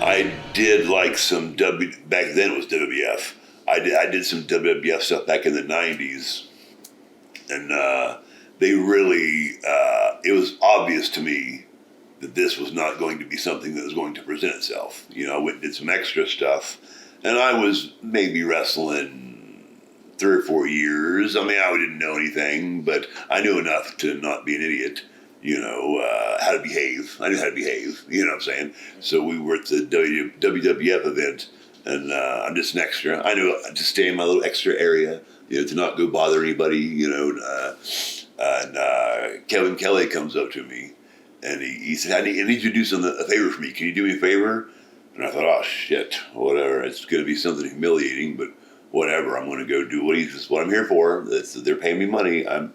I did like some back then it was WWF. I did some WWF stuff back in the '90s, and they really it was obvious to me that this was not going to be something that was going to present itself. You know, I went and did some extra stuff, and I was maybe wrestling 3 or 4 years. I mean, I didn't know anything, but I knew enough to not be an idiot. You know, how to behave. I knew how to behave. You know what I'm saying? So we were at the WWF event, and I'm just an extra. I knew to stay in my little extra area, you know, to not go bother anybody, you know. And Kevin Kelly comes up to me, and he said, I need you to do a favor for me. Can you do me a favor? And I thought, oh, shit, whatever. It's going to be something humiliating, but whatever. I'm going to go do what I'm here for. They're paying me money. And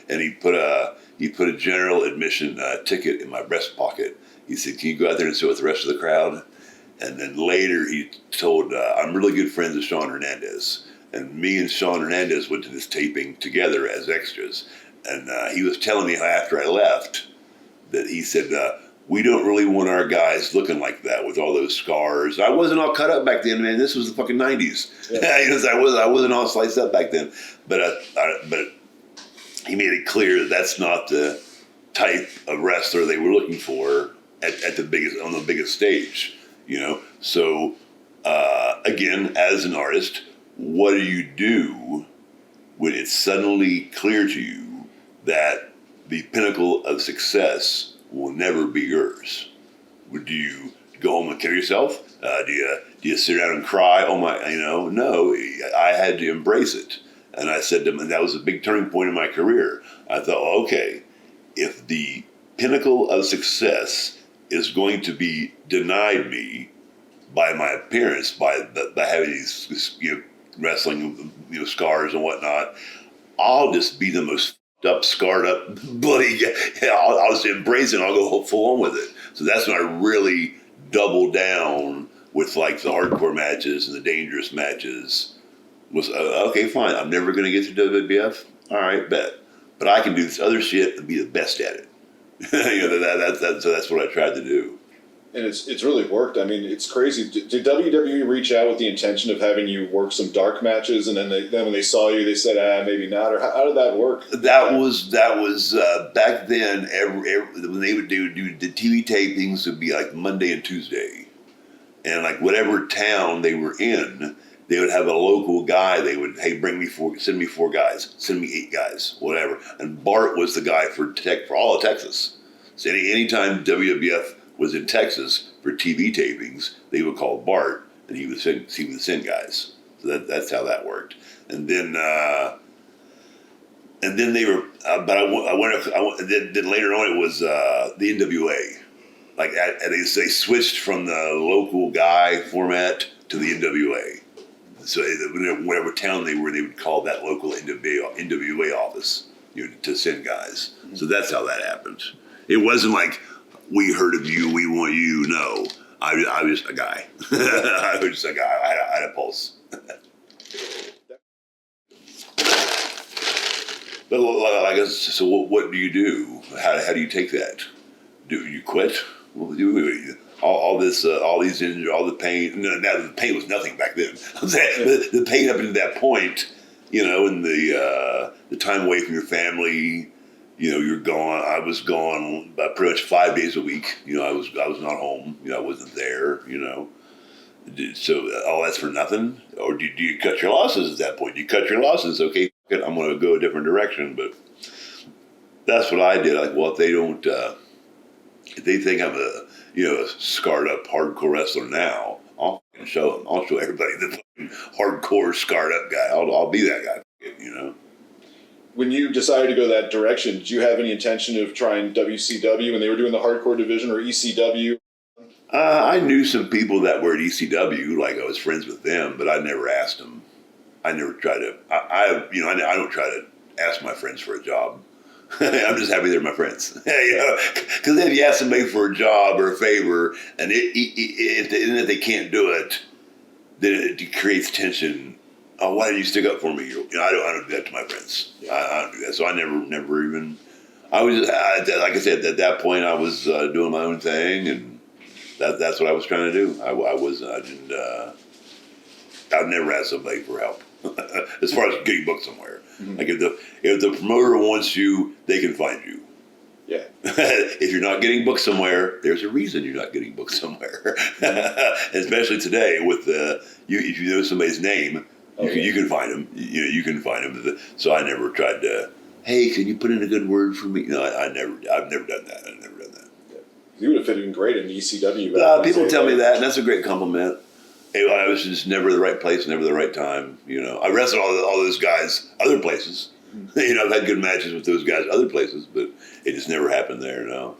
he put a general admission ticket in my breast pocket. He said, can you go out there and sit with the rest of the crowd? And then later he told, I'm really good friends with Sean Hernandez. And me and Sean Hernandez went to this taping together as extras. And he was telling me after I left that he said, we don't really want our guys looking like that with all those scars. I wasn't all cut up back then, man. This was the fucking 90s. Yeah. I wasn't all sliced up back then. But he made it clear that that's not the type of wrestler they were looking for at the biggest stage, you know. So again, as an artist, what do you do when it's suddenly clear to you that the pinnacle of success will never be yours? Do you go home and kill yourself? Do you sit down and cry? Oh my, you know, no. I had to embrace it, and I said to him, and that was a big turning point in my career. I thought, okay, if the pinnacle of success is going to be denied me by my appearance, by having these, you know, wrestling, you know, scars and whatnot, I'll just be the most up, scarred up, bloody. I'll just embrace it. And I'll go full on with it. So that's when I really doubled down with like the hardcore matches and the dangerous matches. Was okay, fine. I'm never going to get to WWF. All right, bet. But I can do this other shit and be the best at it. You know, so that's what I tried to do. And it's really worked. I mean, it's crazy. Did WWE reach out with the intention of having you work some dark matches, and then when they saw you, they said, maybe not? Or how did that work? That was back then. When they would do the TV tapings, would be like Monday and Tuesday, and like whatever town they were in, they would have a local guy. They would, hey, send me 4 guys, send me 8 guys, whatever. And Bart was the guy for all of Texas. So anytime WWF was in Texas for TV tapings, they would call Bart, and he would send guys. So that's how that worked. And then they were, but then later on it was the NWA. Like they switched from the local guy format to the NWA. So whatever town they were, they would call that local NWA office, you know, to send guys. Mm-hmm. So that's how that happened. It wasn't like, we heard of you, we want you. No, I was just a guy. I was just a guy. I had a pulse. But I guess, so what do you do? How do you take that? Do you quit? All these injuries, all the pain. No, the pain was nothing back then. I'm saying the pain up until that point, you know, and the time away from your family. You know, you're gone. I was gone pretty much 5 days a week. You know, I was not home. You know, I wasn't there. You know, so all that's for nothing. Or do you cut your losses at that point? Do you cut your losses? Okay, I'm going to go a different direction. But that's what I did. Like, well, if they don't, if they think I'm a scarred up hardcore wrestler now, I'll show them. I'll show everybody the hardcore scarred up guy. I'll be that guy. You know. When you decided to go that direction, did you have any intention of trying WCW when they were doing the hardcore division, or ECW? I knew some people that were at ECW, like I was friends with them, but I never asked them. I never tried to. I don't try to ask my friends for a job. I'm just happy they're my friends. You know, because if you ask somebody for a job or a favor, and if they can't do it, then it creates tension. Oh, why did you stick up for me? You know, I don't do that to my friends. Yeah. I don't do that. So I never even. I was just, like I said, at that point I was doing my own thing, and That's what I was trying to do. I've never asked somebody for help as far as getting booked somewhere. Mm-hmm. Like if the promoter wants you, they can find you. Yeah. If you're not getting booked somewhere, there's a reason you're not getting booked somewhere. Especially today with if you know somebody's name, you can find them. You can find them. So I never tried to. Hey, can you put in a good word for me? No, I've never done that. I've never done that. Yeah. You would have fit in great in ECW. People tell me that, and that's a great compliment. I was just never the right place, never the right time. I wrestled all those guys other places. I've had good matches with those guys other places, but it just never happened there. No.